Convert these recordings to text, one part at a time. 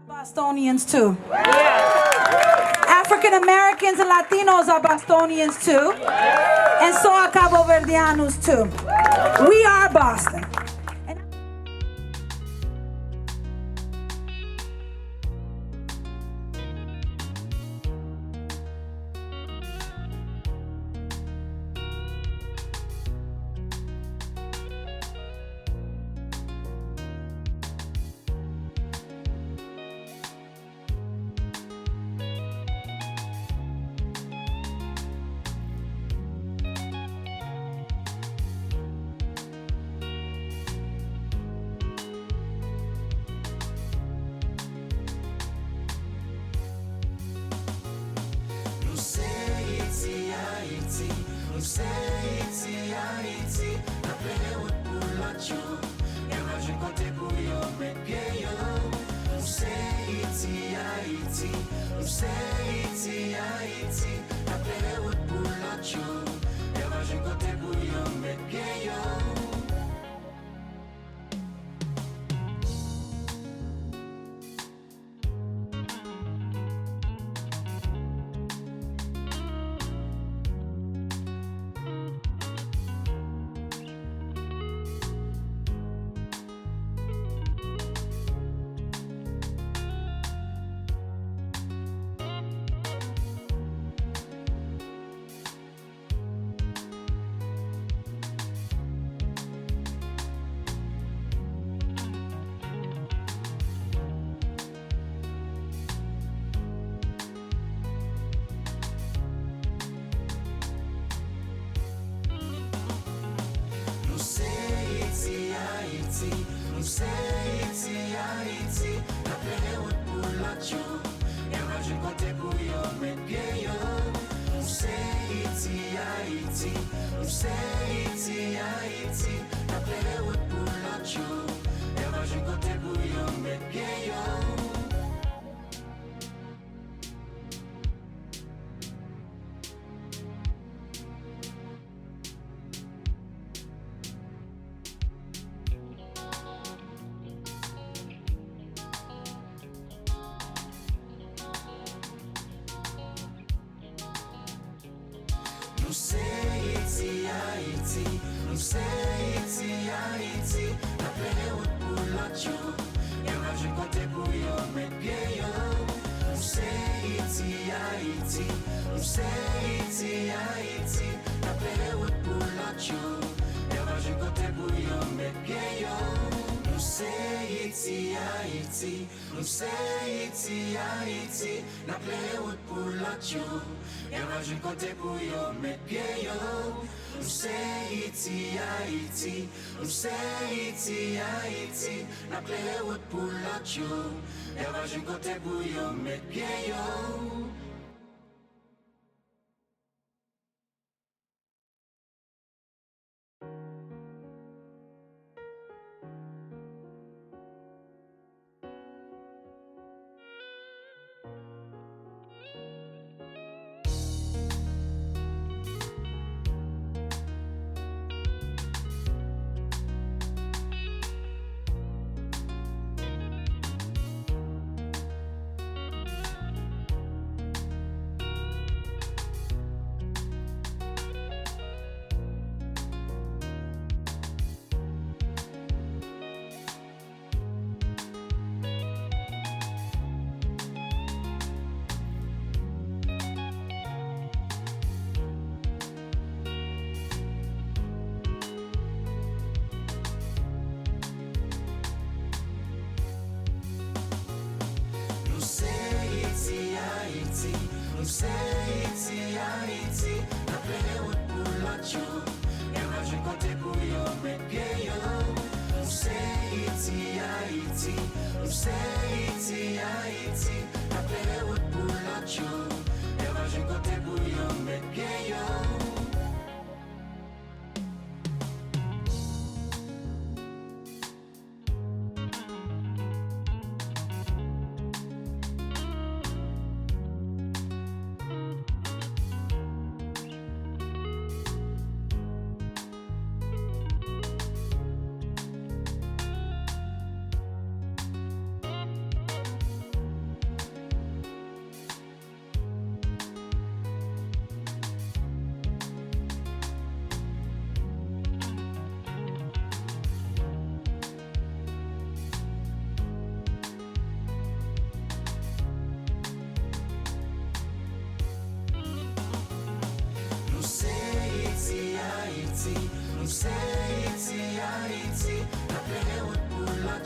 Bostonians too. African Americans and Latinos are Bostonians too. And so are Cabo Verdeanos too. We are Boston.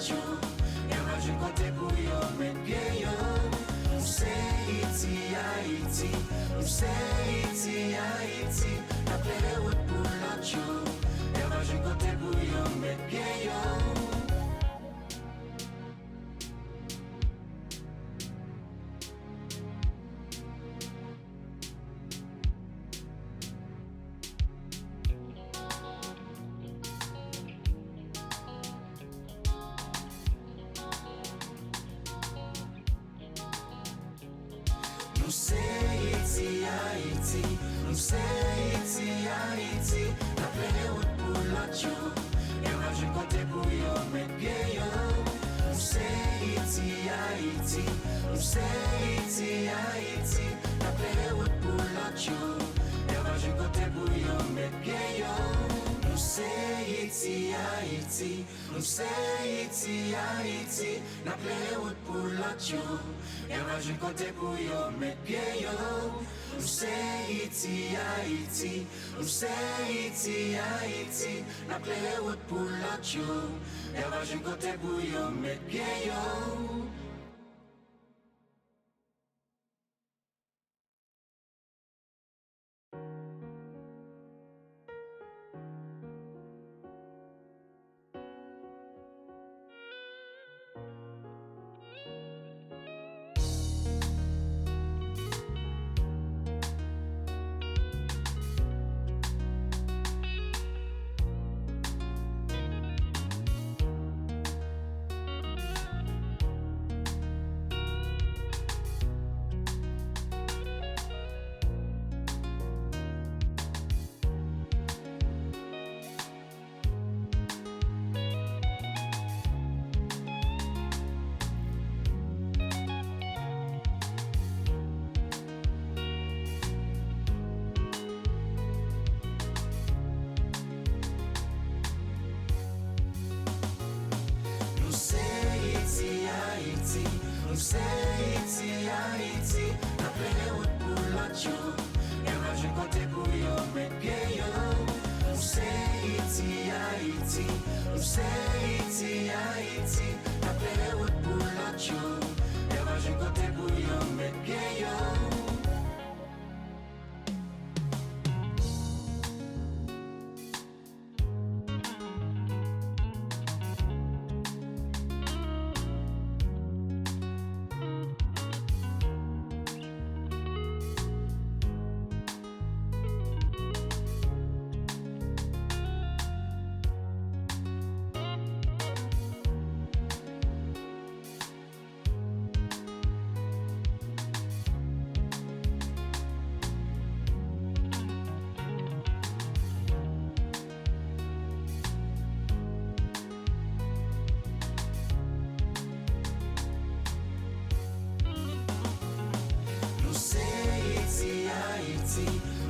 you. Imagine kote pou yo metye yo. Mse iti Haiti, mse iti Haiti. Na play wood pou lot you. Imagine kote pou yo metye yo. Nou se iti Haiti, nou se iti Haiti. Na play wood pou lot you. Imagine kote pou yo metye yo. Nou se iti Haiti, nou se iti Haiti. Na play wood pou lot you. Imagine kote pou yo metye yo. Nou se iti Haiti, nou se iti Haiti. Na play wood pou lot you. Imagine kote pou yo metye yo. Nou se iti Haiti, nou se iti Haiti. Na play wood pou lot you. Imagine kote pou yo metye yo. Nou se iti Haiti, na play wood pou lot you. Imagine kote pou yo metye yo. Nou se iti Haiti, nou se iti Haiti. Na play wood pou lot you. Imagine kote pou yo metye yo. Nou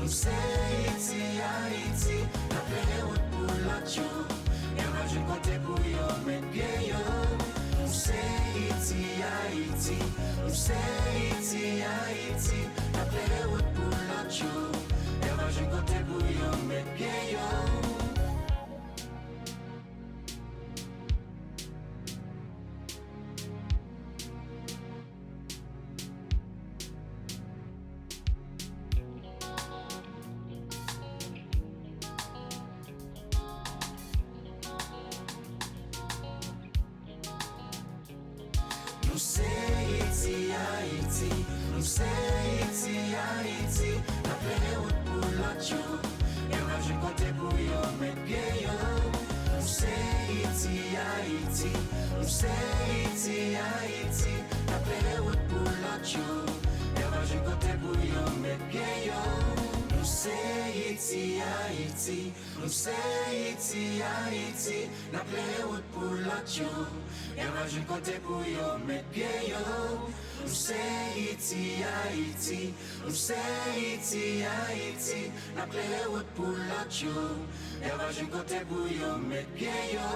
se iti Haiti, na play wood pou lot you. Imagine kote pou yo metye yo. Nou se iti Haiti, nou se iti Haiti. Na play wood pou lot you. Imagine kote pou yo metye yo. Nou se iti Haiti, nou se iti Haiti. Na play wood pou lot you. Imagine kote pou yo metye yo. Nou se iti Haiti, nou se iti Haiti. Na play wood pou lot you. Imagine kote pou yo metye yo. Nou se iti Haiti, nou se iti Haiti. Na play wood pou lot you. Imagine kote pou yo metye yo. Nou se iti Haiti, nou se iti Haiti. Na play wood pou lot you. Imagine kote pou yo metye yo.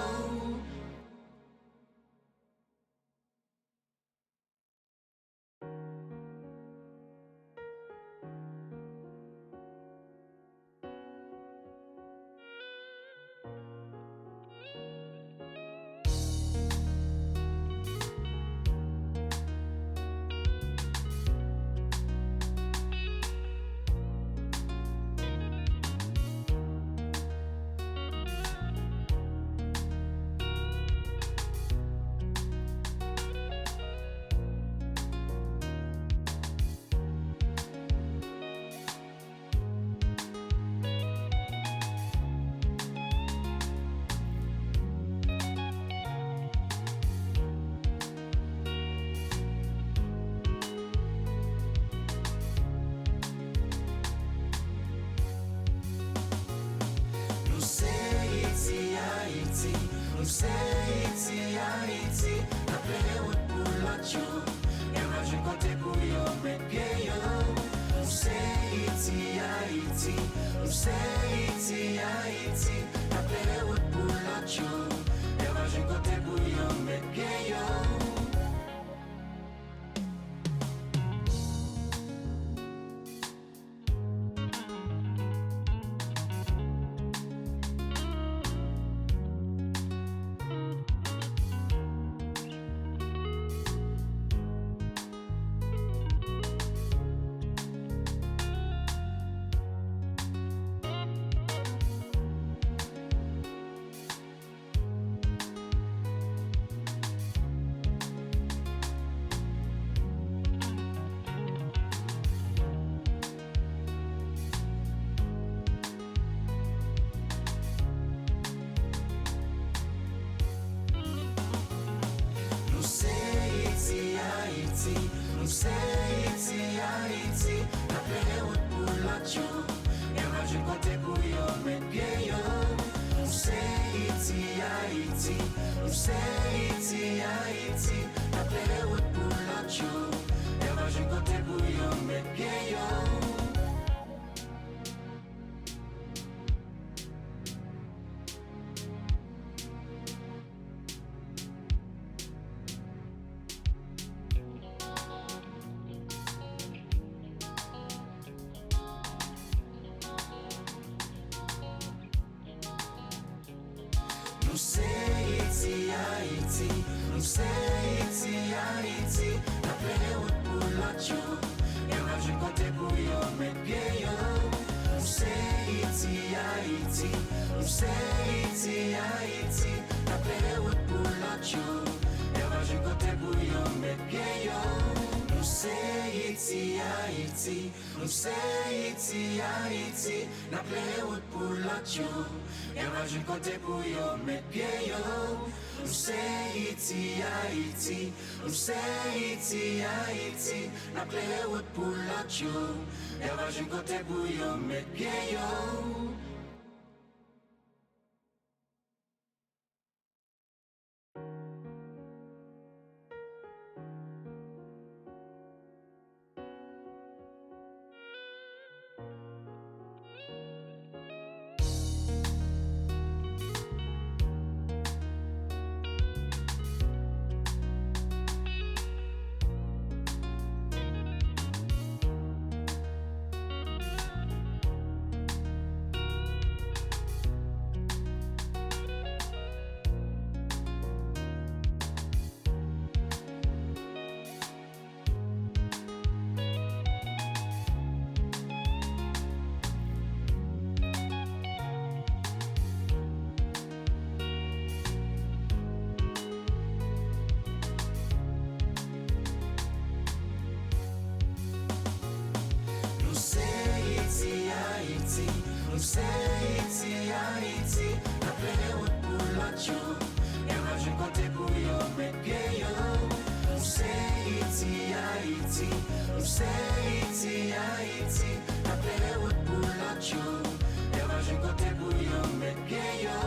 Nou se Haiti, Haiti, na ple wout pou lot yo. Imagine kote pou yo met gen yo. Nou se Haiti, Haiti, na ple wout pou lot yo. Imagine kote pou yo met gen yo. Nou se Haiti, Haiti, nou se Haiti, Haiti, na ple wout pou lot yo. Imagine kote pou yo met gen yo. Nou se Haiti, Haiti, nou se Haiti, Haiti, na ple wout pou lot yo. Imagine kote pou yo met gen yo. Nou se Haiti, Haiti, nou se Haiti, Haiti, na ple wout pou lot yo. Imagine kote pou yo met gen yo. Nou se Haiti, Haiti, nou se Haiti, Haiti, na ple wout pou lot yo. Imagine kote pou yo met gen yo. Nou se Haiti, Haiti, nou se Haiti, Haiti, na ple wout pou lot yo. Imagine kote pou yo met gen yo. Nou se Haiti, Haiti, na ple wout pou lot yo. Imagine kote pou yo met gen yo. Nou se Haiti, Haiti, nou se Haiti, Haiti, na ple wout pou lot yo. Imagine kote pou yo met gen yo.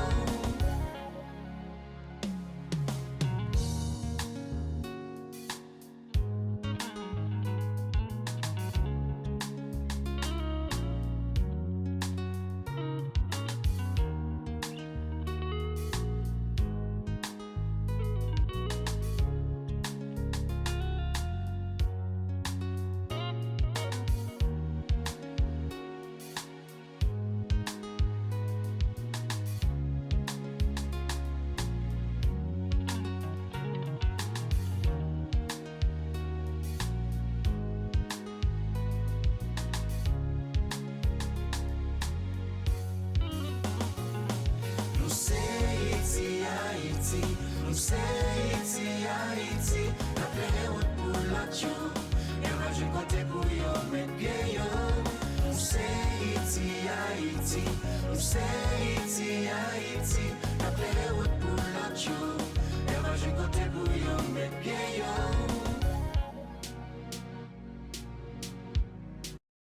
Nou se Haiti, Haiti, na ple wout pou lot yo. Imagine kote pou yo met gen yo. Nou se Haiti, Haiti, nou se Haiti, Haiti, na ple wout pou lot yo. Imagine kote pou